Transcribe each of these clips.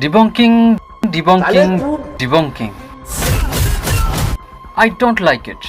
Debunking debunking debunking I don't like it,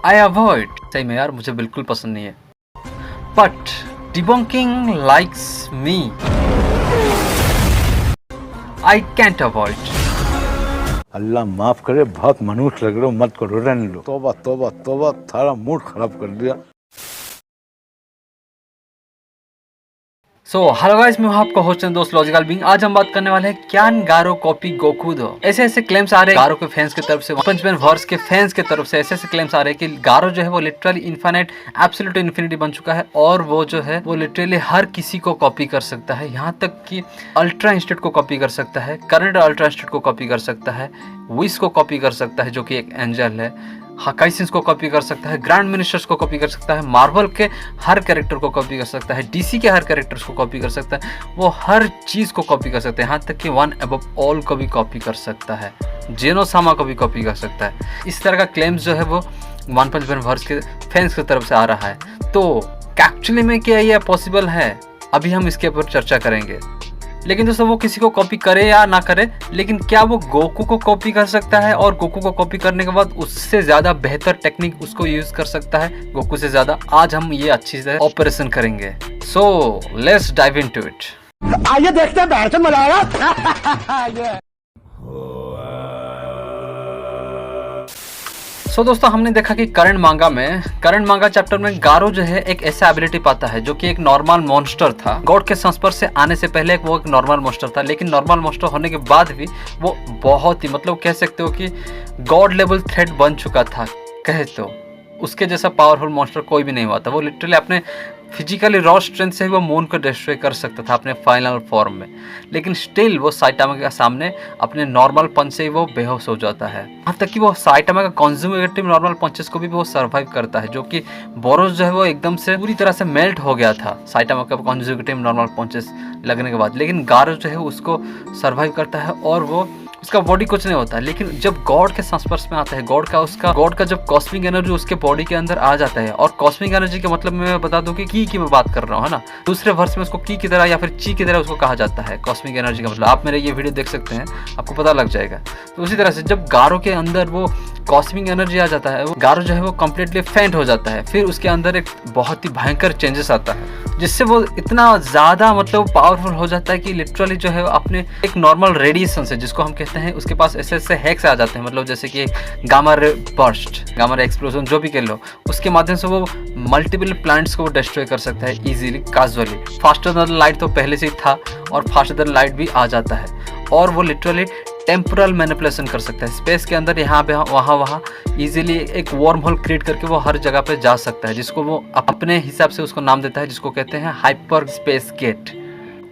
I avoid. सही में यार मुझे बिल्कुल पसंद नहीं है, but debunking likes me, I can't avoid. Allah माफ करे, बहुत मनुष्य लग रहे हो, मत करो, रहने लो। तौबा तौबा तौबा, थारा मूड खराब कर दिया। सो हेलो गाइस, मैं हूं आपका होस्ट एंड दोस्त लॉजिकल बीइंग। आज हम बात करने वाले हैं क्यान गारो कॉपी गोकू दो। ऐसे ऐसे क्लेम्स आ रहे हैं गारो के फैंस की तरफ से, वन पंच मैन वर्स के फैंस की तरफ से ऐसे ऐसे क्लेम्स आ रहे हैं कि गारो जो है वो लिटरली इनफाइनाइट एब्सोल्यूट इन्फिनिटी बन चुका है और वो जो है वो लिटरली हर किसी को कॉपी कर सकता है, यहाँ तक कि अल्ट्रा इंस्टेंट को कॉपी कर सकता है, करंट अल्ट्रा इंस्टेंट को कॉपी कर सकता है, विश को कॉपी कर सकता है जो कि एक एंजल है, हाकाइसिंस को कॉपी कर सकता है, ग्रैंड मिनिस्टर्स को कॉपी कर सकता है, मार्वल के हर कैरेक्टर को कॉपी कर सकता है, डीसी के हर कैरेक्टर्स को कॉपी कर सकता है, वो हर चीज़ को कॉपी कर सकता है, यहाँ तक कि वन अबव ऑल को भी कॉपी कर सकता है, जेनोसामा को भी कॉपी कर सकता है। इस तरह का क्लेम्स जो है वो वन पंच मैन वर्स के फैंस की तरफ से आ रहा है। तो एक्चुअली में क्या ये पॉसिबल है, अभी हम इसके ऊपर चर्चा करेंगे। लेकिन दोस्तों वो किसी को कॉपी करे या ना करे, लेकिन क्या वो गोकू को कॉपी कर सकता है और गोकू को कॉपी करने के बाद उससे ज़्यादा बेहतर टेक्निक उसको यूज़ कर सकता है गोकू से ज़्यादा? आज हम ये अच्छी से ऑपरेशन करेंगे। So let's dive into it. आइए देखते हैं, बैठ मजा आएगा। सो दोस्तों हमने देखा कि करंट मांगा चैप्टर में गारो जो है एक ऐसा एबिलिटी पाता है जो कि एक नॉर्मल मॉन्स्टर था। गॉड के संस्पर्श से आने से पहले वो एक नॉर्मल मॉन्स्टर था, लेकिन नॉर्मल मॉन्स्टर होने के बाद भी वो बहुत ही मतलब कह सकते हो कि गॉड लेवल थ्रेट बन चुका था। कहे तो उसके जैसा पावरफुल मॉन्स्टर कोई भी नहीं हुआ था। वो लिटरली अपने फिजिकली रॉ स्ट्रेंथ से ही वो मून को डिस्ट्रॉय कर सकता था अपने फाइनल फॉर्म में, लेकिन स्टिल वो साइटामा के सामने अपने नॉर्मल पंच से ही वो बेहोश हो जाता है। यहाँ तक कि वो साइटामा का कंज्यूमेटिव नॉर्मल पंचेस को भी वो सर्वाइव करता है, जो कि बोरोस जो है वो एकदम से पूरी तरह से मेल्ट हो गया था साइटामा का कंज्यूमेटिव नॉर्मल पंचेस लगने के बाद, लेकिन गारो जो है उसको सर्वाइव करता है और वो उसका बॉडी कुछ नहीं होता। लेकिन जब गॉड के संस्पर्श में आता है, गॉड का जब कॉस्मिक एनर्जी उसके बॉडी के अंदर आ जाता है, और कॉस्मिक एनर्जी के मतलब मैं बता दूं कि की मैं बात कर रहा हूँ, है ना। दूसरे वर्ष में उसको की तरह या फिर ची की तरह उसको कहा जाता है। कॉस्मिक एनर्जी का मतलब आप मेरे ये वीडियो देख सकते हैं, आपको पता लग जाएगा। तो उसी तरह से जब गारो के अंदर वो कॉस्मिक एनर्जी आ जाता है, वो गारो जो है वो कम्प्लीटली फेंट हो जाता है। फिर उसके अंदर एक बहुत ही भयंकर चेंजेस आता है, जिससे वो इतना ज़्यादा मतलब पावरफुल हो जाता है कि लिटरली जो है अपने एक नॉर्मल रेडिएशन से, जिसको हम कहते हैं, उसके पास ऐसे ऐसे हैक्स आ जाते हैं, मतलब जैसे कि gamma ray burst, gamma ray explosion, जो भी कह लो, उसके माध्यम से वो मल्टीपल प्लैनेट्स को डिस्ट्रॉय कर सकता है इजीली, काजुअली। फास्टर देन लाइट तो पहले से ही था और फास्टर देन लाइट भी आ जाता है, और वो लिटरली टेम्पोरल मैनिपुलेशन कर सकता है स्पेस के अंदर, यहाँ पे वहाँ इजीली एक वार्म होल क्रिएट करके वो हर जगह पे जा सकता है, जिसको वो अपने हिसाब से उसको नाम देता है, जिसको कहते हैं हाइपर स्पेस गेट।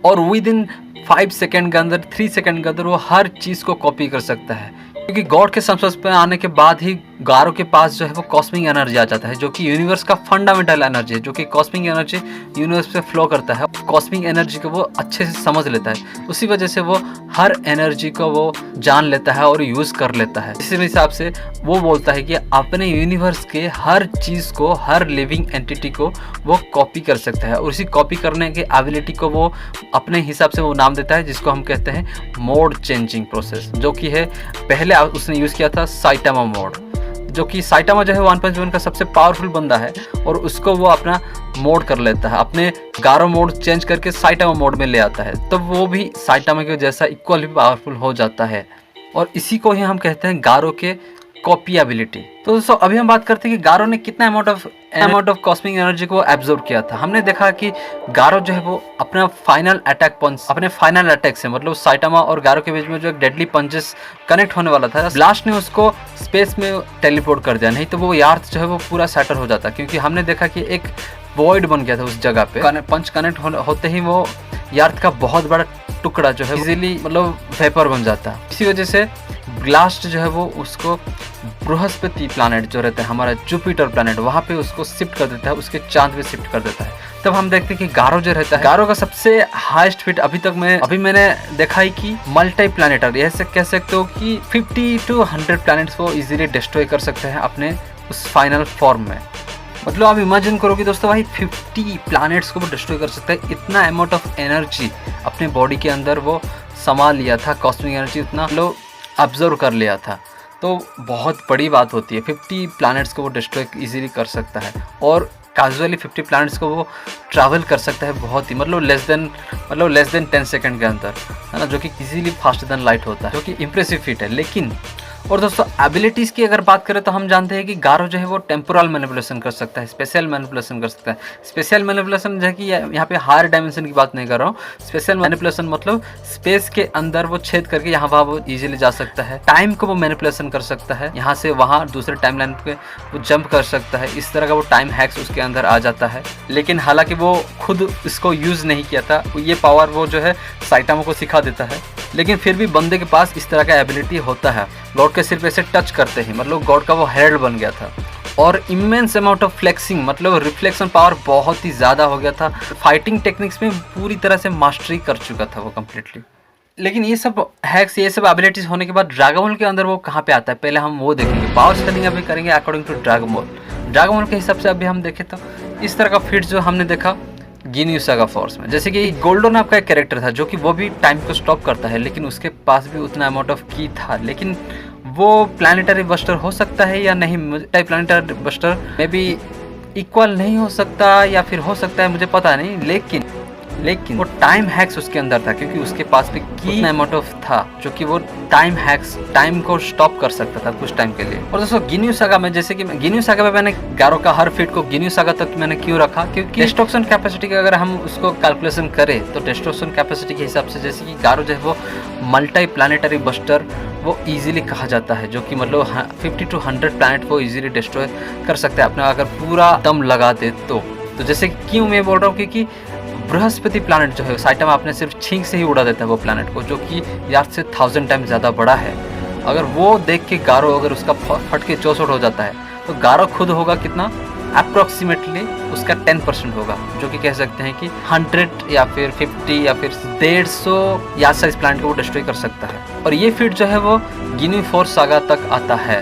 और विद इन 5 सेकेंड के अंदर, 3 सेकेंड के अंदर वो हर चीज़ को कॉपी कर सकता है, क्योंकि गॉड के संस्पर्श पे आने के बाद ही गारो के पास जो है वो कॉस्मिक एनर्जी आ जाता है, जो कि यूनिवर्स का फंडामेंटल एनर्जी है, जो कि कॉस्मिक एनर्जी यूनिवर्स पे फ्लो करता है। कॉस्मिक एनर्जी को वो अच्छे से समझ लेता है, उसी वजह से वो हर एनर्जी को वो जान लेता है और यूज़ कर लेता है। इसी हिसाब से वो बोलता है कि अपने यूनिवर्स के हर चीज़ को, हर लिविंग एंटिटी को वो कॉपी कर सकता है, और उसी कॉपी करने के एबिलिटी को वो अपने हिसाब से वो नाम देता है, जिसको हम कहते हैं मोड चेंजिंग प्रोसेस, जो कि है पहले उसने यूज़ किया था साइटामा मोड, जो कि साइटामा जो है वन पंच मैन का सबसे पावरफुल बंदा है, और उसको वो अपना मोड कर लेता है, अपने गारो मोड चेंज करके साइटामा मोड में ले आता है, तब वो भी साइटामा के जैसा इक्वली पावरफुल हो जाता है, और इसी को ही हम कहते हैं गारो के कॉपी एबिलिटी। तो दोस्तों अभी हम बात करते हैं कि गारो ने कितना अमाउंट ऑफ कॉस्मिक एनर्जी को एब्जॉर्ब किया था। हमने देखा कि गारो जो है वो अपना फाइनल अटैक से, मतलब साइटामा और गारो के बीच में जो एक डेडली पंचेस कनेक्ट होने वाला था, ब्लास्ट ने उसको स्पेस में टेलीपोर्ट कर दिया, नहीं तो वो यार्थ जो है वो पूरा सैटर हो जाता, क्योंकि हमने देखा कि एक वॉइड बन गया था उस जगह पे। पंच कनेक्ट होते ही वो यार्थ का बहुत बड़ा टुकड़ा जो है इजीली मतलब वेपर बन जाता। इसी वजह से ब्लास्ट जो है वो उसको बृहस्पति प्लैनेट जो रहता है, हमारा जुपिटर प्लैनेट, वहाँ पे उसको शिफ्ट कर देता है, उसके चांद पे शिफ्ट कर देता है। तब हम देखते हैं कि गारो जो रहता है, गारो का सबसे हाईएस्ट फिट अभी मैंने देखा है कि मल्टी प्लैनेटर, ऐसे कह सकते हो कि 50 to 100 प्लैनेट्स वो इजीली डिस्ट्रॉय कर सकते हैं अपने उस फाइनल फॉर्म में। मतलब आप इमेजिन करो कि दोस्तों भाई 50 प्लैनेट्स को वो डिस्ट्रॉय कर सकता है, इतना अमाउंट ऑफ एनर्जी अपने बॉडी के अंदर वो संभाल लिया था, कॉस्मिक एनर्जी उतना लो ऑब्जर्व कर लिया था। तो बहुत बड़ी बात होती है, 50 प्लैनेट्स को वो डिस्ट्रॉय इजीली कर सकता है और कैजुअली 50 प्लैनेट्स को वो ट्रैवल कर सकता है बहुत ही मतलब लेस देन 10 सेकंड के अंदर, है ना, जो कि इजीली फास्टर देन लाइट होता है, जो कि इम्प्रेसिव फीट है। लेकिन और दोस्तों एबिलिटीज़ की अगर बात करें तो हम जानते हैं कि गारो जो है वो टेम्पोरल मैनिपुलेशन कर सकता है, स्पेशल मैनिपुलेशन कर सकता है। स्पेशल मैनिपुलेशन जो है कि यहाँ पे हायर डायमेंशन की बात नहीं कर रहा हूँ, स्पेशल मैनिपुलेशन मतलब स्पेस के अंदर वो छेद करके यहाँ वहाँ वो इजीली जा सकता है। टाइम को वो मैनिपुलेशन कर सकता है, यहाँ से वहाँ दूसरे टाइम लाइन पे वो जंप कर सकता है, इस तरह का वो टाइम हैक्स उसके अंदर आ जाता है। लेकिन हालांकि वो खुद इसको यूज़ नहीं किया था, ये पावर वो जो है साइटामा को सिखा देता है। लेकिन फिर भी बंदे के पास इस तरह का एबिलिटी होता है, गॉड के सिर पे से टच करते ही मतलब गॉड का वो हेरल्ड बन गया था। और इमेंस अमाउंट ऑफ फ्लेक्सिंग मतलब रिफ्लेक्शन पावर बहुत ही ज़्यादा हो गया था, फाइटिंग टेक्निक्स में पूरी तरह से मास्टरी कर चुका था वो कम्प्लीटली। लेकिन ये सब हैक्स, ये सब एबिलिटीज़ होने के बाद ड्रैगन बॉल के अंदर वो कहाँ पे आता है, पहले हम वो देखेंगे। पावर स्केलिंग अभी करेंगे अकॉर्डिंग टू ड्रैगन बॉल के हिसाब से। अभी हम देखें तो इस तरह का फिट जो हमने देखा गिन्यू सागा फोर्स में, जैसे कि गोल्डो नाम का एक कैरेक्टर था जो कि वो भी टाइम को स्टॉप करता है, लेकिन उसके पास भी उतना अमाउंट ऑफ की था। लेकिन वो प्लानिटरी बस्टर हो सकता है या नहीं, प्लानिटरी बस्टर में भी इक्वल नहीं हो सकता या फिर हो सकता है, मुझे पता नहीं। लेकिन वो टाइम हैक्स उसके अंदर था, क्योंकि उसके पास भी की अमाउंट ऑफ था जो कि वो टाइम हैक्स, टाइम को स्टॉप कर सकता था कुछ टाइम के लिए। और दोस्तों गिन्यू सागा में, जैसे कि गिन्यू सागा में मैंने गारो का हर फीट को गिन्यू सागा तक मैंने क्यों रखा, क्योंकि डिस्ट्रक्शन कैपेसिटी का अगर हम उसको कैलकुलेशन करें तो डिस्ट्रक्शन कैपेसिटी के हिसाब से जैसे कि गारो जो है वो मल्टी प्लानिटरी बस्टर वो इजीली कहा जाता है, जो कि मतलब 50 to 100 प्लैनेट को इजीली डिस्ट्रॉय कर सकता है अपना अगर पूरा दम लगा दे तो जैसे क्यों मैं बोल रहा हूँ, क्योंकि बृहस्पति प्लैनेट जो है साइटामा अपने सिर्फ छींक से ही उड़ा देता है वो प्लैनेट को, जो कि यार से 1000 टाइम ज़्यादा बड़ा है। अगर वो देख के गारो अगर उसका फट के चौसठ हो जाता है तो गारो खुद होगा कितना, अप्रोक्सीमेटली उसका 10% होगा, जो कि कह सकते हैं कि 100 या फिर 50 या फिर 150 यार्ड साइज प्लैनेट को वो डिस्ट्रॉय कर सकता है। और ये फीट जो है वो गिन्यू फोर्स सागा तक आता है,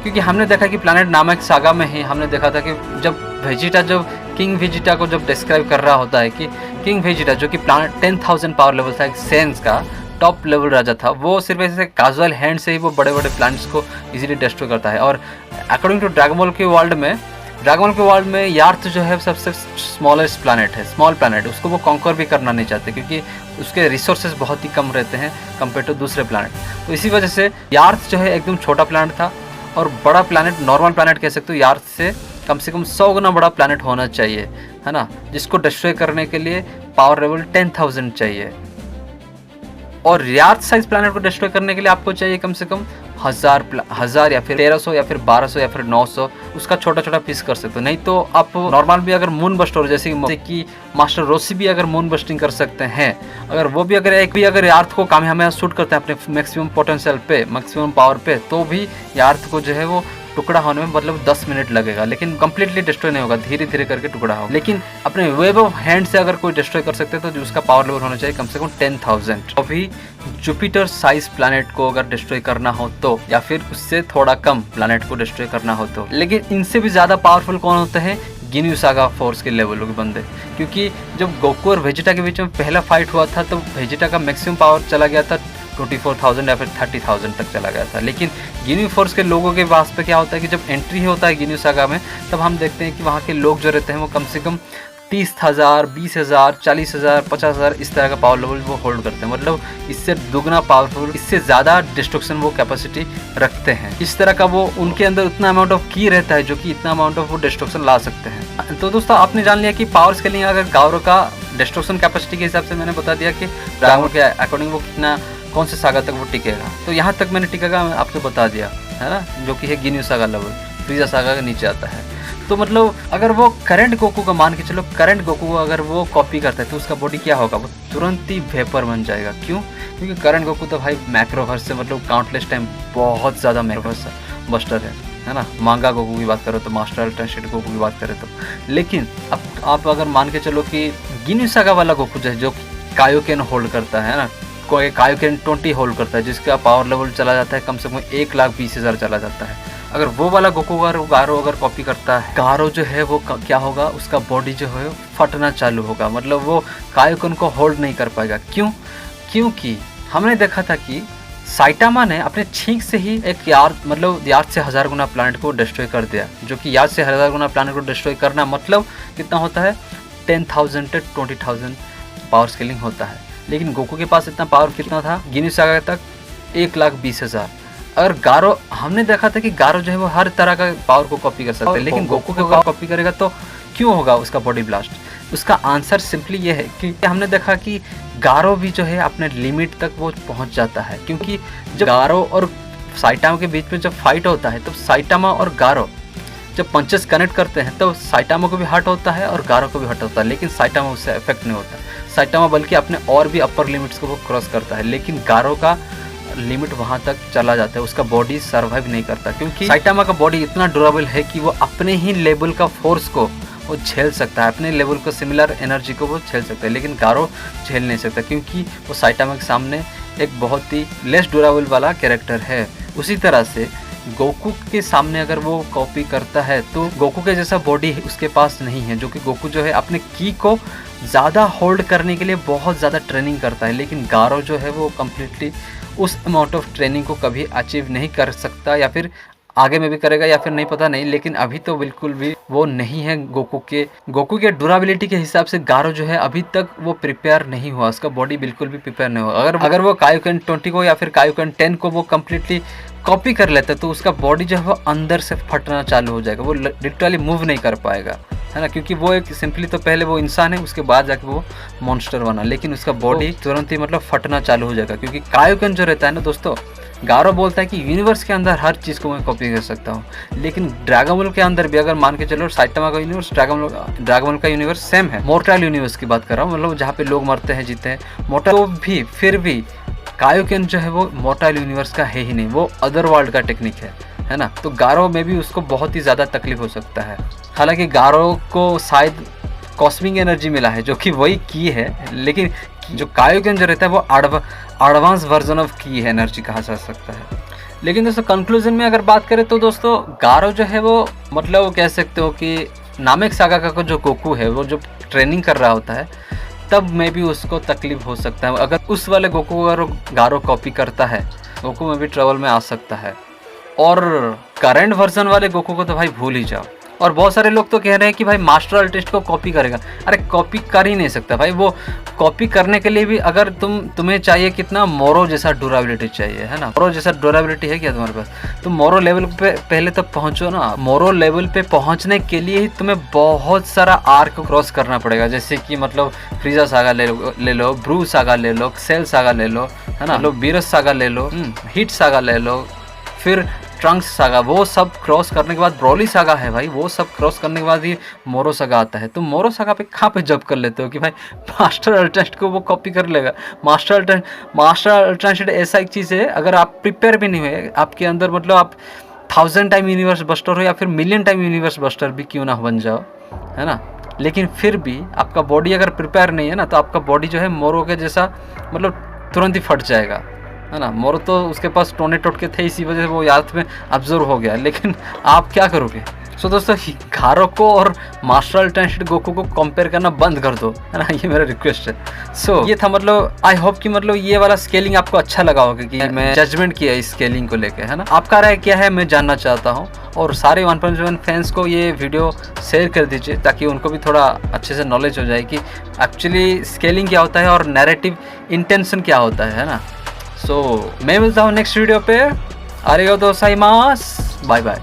क्योंकि हमने देखा कि प्लैनेट नामक सागा में ही हमने देखा था कि जब वेजिटा, जब किंग वेजिटा को जब डिस्क्राइब कर रहा होता है कि किंग वेजिटा जो कि प्लैनेट 10,000 पावर लेवल था, एक सेंस का टॉप लेवल राजा था, वो सिर्फ ऐसे कैजुअल हैंड से ही वो बड़े बड़े प्लैनेट्स को इजीली डिस्ट्रॉय करता है। और अकॉर्डिंग टू ड्रैगन बॉल के वर्ल्ड में यार्थ जो है सबसे स्मॉलेस्ट प्लैनेट है, स्मॉल प्लैनेट, उसको वो कॉन्कर भी करना नहीं चाहते क्योंकि उसके रिसोर्सेज बहुत ही कम रहते हैं कंपेयर टू दूसरे प्लैनेट। तो इसी वजह से यार्थ जो है एकदम छोटा प्लैनेट था, और बड़ा प्लैनेट, नॉर्मल प्लैनेट कह सकते हो, यार्थ से कम 100 गुना बड़ा प्लैनेट होना चाहिए, है ना, जिसको डिस्ट्रॉय करने के लिए पावर लेवल 10,000 चाहिए। और यार्थ साइज प्लैनेट को डिस्ट्रॉय करने के लिए आपको चाहिए कम से कम 1000 या फिर 1300 या फिर 1200 या फिर 900, उसका छोटा छोटा पीस कर सकते हो। नहीं तो आप नॉर्मल भी अगर मून बस्टर जैसे कि मास्टर रोसी भी अगर मून बस्टिंग कर सकते हैं, अगर वो भी अगर यार्थ को कामयाब शूट करते हैं अपने मैक्सिमम पोटेंशियल पे, मैक्सिमम पावर पे, तो भी यार्थ को जो है वो टुकड़ा होने में मतलब 10 मिनट लगेगा, लेकिन कंप्लीटली डिस्ट्रॉय नहीं होगा, धीरे धीरे करके टुकड़ा होगा। लेकिन अपने वेब ऑफ हैंड से अगर कोई डिस्ट्रॉय कर सकते हैं तो उसका पावर लेवल होना चाहिए कम से कम 10,000। अभी जुपिटर साइज प्लैनेट को अगर डिस्ट्रॉय करना हो तो, या फिर उससे थोड़ा कम प्लैनेट को डिस्ट्रॉय करना हो तो, लेकिन इनसे भी ज़्यादा पावरफुल कौन होते हैं, गिन्यू सागा फोर्स के लेवल के बंदे। क्योंकि जब गोकू और वेजिटा के बीच में पहला फाइट हुआ था तो वेजिटा का मैक्सिमम पावर चला गया था 24,000 या फिर 30,000 तक चला गया था। लेकिन गिन्यू फोर्स के लोगों के पास पे क्या होता है कि जब एंट्री होता है गिन्यू सागा में, तब हम देखते हैं कि वहाँ के लोग जो रहते हैं वो कम से कम 30,000, 20,000, 40,000, 50,000 इस तरह का पावर लेवल वो होल्ड करते हैं, मतलब इससे दुगना पावरफुल, इससे ज़्यादा डिस्ट्रक्शन वो कैपेसिटी रखते हैं। इस तरह का वो उनके अंदर उतना अमाउंट ऑफ की रहता है जो कि इतना अमाउंट ऑफ वो डिस्ट्रक्शन ला सकते हैं। तो दोस्तों आपने जान लिया कि पावर स्केलिंग अगर गारो का डिस्ट्रक्शन कैपेसिटी के हिसाब से मैंने बता दिया कि ड्रैगन के अकॉर्डिंग वो कितना, कौन से सागा तक वो टिकेगा। तो यहाँ तक मैंने टिकेगा मैं आपको बता दिया है ना, जो कि है गिन्यू सागा लेवल, फ्रीजा सागा के नीचे आता है। तो मतलब अगर वो करंट गोकू का मान के चलो, करंट गोकू को अगर वो कॉपी करता है तो उसका बॉडी क्या होगा, वो तुरंत ही वेपर बन जाएगा। क्यों? क्योंकि करंट गोकू तो भाई मैक्रोवर्स से मतलब काउंटलेस टाइम बहुत ज़्यादा मैक्रोवर्स बस्टर है ना। मांगा गोकू की बात करो तो, मास्टर अल्टरनेट गोकू की बात करें तो। लेकिन अब आप अगर मान के चलो कि गिन्यू सागा वाला गोकू जो कायोकेन होल्ड करता है ना, कोई कायोकेन 20 होल्ड करता है, जिसका पावर लेवल चला जाता है कम से कम 1,20,000 चला जाता है। अगर वो वाला गोकू गारो अगर कॉपी करता है, गारो जो है वो क्या होगा, उसका बॉडी जो है फटना चालू होगा, मतलब वो कायोकेन को होल्ड नहीं कर पाएगा। क्यों? क्योंकि हमने देखा था कि साइटामा ने अपने छींक से ही एक यार्ड से 1000 गुना प्लानट को डिस्ट्रॉय कर दिया, जो कि यार्ड से 1000 गुना प्लानट को डिस्ट्रॉय करना मतलब कितना होता है 10,000 से 20,000 पावर स्केलिंग होता है। लेकिन गोकू के पास इतना पावर कितना था, गिनी सागा तक 1,20,000। और गारो, हमने देखा था कि गारो जो है वो हर तरह का पावर को कॉपी कर सकता है, लेकिन गोकू के पावर कॉपी करेगा तो क्यों होगा उसका बॉडी ब्लास्ट? उसका आंसर सिंपली ये है कि हमने देखा कि गारो भी जो है अपने लिमिट तक वो पहुंच जाता है, क्योंकि जब गारो और साइटामा के बीच में जब फाइट होता है तो साइटामा और गारो जब पंचेस कनेक्ट करते हैं तो साइटामा को भी हर्ट होता है और गारो को भी हर्ट होता है, लेकिन साइटामा उससे इफेक्ट नहीं होता। साइटामा बल्कि अपने और भी अपर लिमिट्स को वो क्रॉस करता है, लेकिन गारो का लिमिट वहाँ तक चला जाता है, उसका बॉडी सर्वाइव नहीं करता, क्योंकि साइटामा का बॉडी इतना ड्यूरेबल है कि वो अपने ही लेवल का फोर्स को वो झेल सकता है, अपने लेवल को सिमिलर एनर्जी को वो झेल सकता है, लेकिन गारो झेल नहीं सकता, क्योंकि वो साइटामा के सामने एक बहुत ही लेस ड्यूरेबल वाला कैरेक्टर है। उसी तरह से गोकू के सामने अगर वो कॉपी करता है तो गोकू के जैसा बॉडी उसके पास नहीं है, जो कि गोकू जो है अपने की को ज़्यादा होल्ड करने के लिए बहुत ज़्यादा ट्रेनिंग करता है, लेकिन गारो जो है वो कम्प्लीटली उस अमाउंट ऑफ ट्रेनिंग को कभी अचीव नहीं कर सकता, या फिर आगे में भी करेगा या फिर नहीं पता नहीं, लेकिन अभी तो बिल्कुल भी वो नहीं है गोकू के ड्यूरेबिलिटी के हिसाब से गारो जो है अभी तक वो प्रिपेयर नहीं हुआ, उसका बॉडी बिल्कुल भी प्रिपेयर नहीं हुआ। अगर वो कायोकेन 20 को या फिर कायोकेन 10 को वो कम्प्लीटली कॉपी कर लेता है तो उसका बॉडी जो है वो अंदर से फटना चालू हो जाएगा, वो लिटरली मूव नहीं कर पाएगा, है ना, क्योंकि वो एक सिंपली तो पहले वो इंसान है, उसके बाद जाके वो मॉन्स्टर बना, लेकिन उसका बॉडी तुरंत ही मतलब फटना चालू हो जाएगा, क्योंकि कायोकेन जो रहता है ना दोस्तों, गारो बोलता है कि यूनिवर्स के अंदर हर चीज़ को मैं कॉपी कर सकता हूँ, लेकिन ड्रैगन बॉल के अंदर भी अगर मान के चलो साइटामा का यूनिवर्स ड्रैगन बॉल का यूनिवर्स सेम है, मोर्टल यूनिवर्स की बात कर रहा हूँ, मतलब जहाँ पे लोग मरते हैं जीते हैं मोर्टल, तो भी फिर भी कायोकेन जो है वो मोर्टल यूनिवर्स का है ही नहीं, वो अदर वर्ल्ड का टेक्निक है ना, तो गारो में भी उसको बहुत ही ज़्यादा तकलीफ हो सकता है। हालांकि गारो को शायद कॉस्मिक एनर्जी मिला है जो कि वही की है, लेकिन जो कायोकेन जो रहता है वो एडवांस वर्जन ऑफ की है एनर्जी कहा जा सकता है। लेकिन दोस्तों कंक्लूजन में अगर बात करें तो दोस्तों गारो जो है वो मतलब वो कह सकते हो कि नामेक सागा का जो गोकू है वो जो ट्रेनिंग कर रहा होता है तब में भी उसको तकलीफ हो सकता है, अगर उस वाले गोकू को अगर गारो कॉपी करता है गोकू में भी ट्रबल में आ सकता है। और करंट वर्जन वाले गोकू को तो भाई भूल ही जाओ। और बहुत सारे लोग तो कह रहे हैं कि भाई मास्टर अल्टेस्ट को कॉपी करेगा, अरे कॉपी कर ही नहीं सकता भाई, वो कॉपी करने के लिए भी अगर तुम्हें चाहिए कितना मोरो जैसा ड्यूरेबिलिटी चाहिए, है ना, मोरो जैसा ड्यूरेबिलिटी है क्या तुम्हारे पास, तुम मोरो लेवल पे पहले तो पहुंचो ना। मोरो लेवल पे पहुंचने के लिए ही तुम्हें बहुत सारा आर्क क्रॉस करना पड़ेगा, जैसे कि मतलब फ्रीजा सागा ले लो, ब्रू सागा ले लो, सेल सागा ले लो, है ना, लो बीरस सागा ले लो, हिट सागा ले लो, फिर ट्रंक्स सागा, वो सब क्रॉस करने के बाद ब्रोली सागा है भाई, वो सब क्रॉस करने के बाद ही मोरो सागा आता है। तो मोरो सागा पे कहाँ पे जब कर लेते हो कि भाई मास्टर अल्टेस्ट को वो कॉपी कर लेगा। मास्टर अल्टेस्ट ऐसा एक चीज़ है, अगर आप प्रिपेयर भी नहीं हुए आपके अंदर, मतलब आप 1000 टाइम यूनिवर्स बस्टर हो या फिर मिलियन टाइम यूनिवर्स बस्टर भी क्यों ना बन जाओ, है ना, लेकिन फिर भी आपका बॉडी अगर प्रिपेयर नहीं है ना तो आपका बॉडी जो है मोरो के जैसा मतलब तुरंत ही फट जाएगा, है ना। मोरो तो उसके पास टोने टोटके थे, इसी वजह से वो याद में ऑब्जर्व हो गया, लेकिन आप क्या करोगे। सो दोस्तों गारो को और मास्टर अल्टेस्ट गोकू को कंपेयर करना बंद कर दो, है ना, ये मेरा रिक्वेस्ट है। सो ये था, मतलब आई होप कि मतलब ये वाला स्केलिंग आपको अच्छा लगा होगा कि मैं जजमेंट किया इस स्केलिंग को लेकर, है ना। आपका राय क्या है मैं जानना चाहता हूँ, और सारे 1.7 फैंस को ये वीडियो शेयर कर दीजिए ताकि उनको भी थोड़ा अच्छे से नॉलेज हो जाए कि एक्चुअली स्केलिंग क्या होता है और नैरेटिव इंटेंशन क्या होता है ना। सो मैं मिलता हूँ नेक्स्ट वीडियो पे। आरिगातो गोजाइमासु, बाय बाय।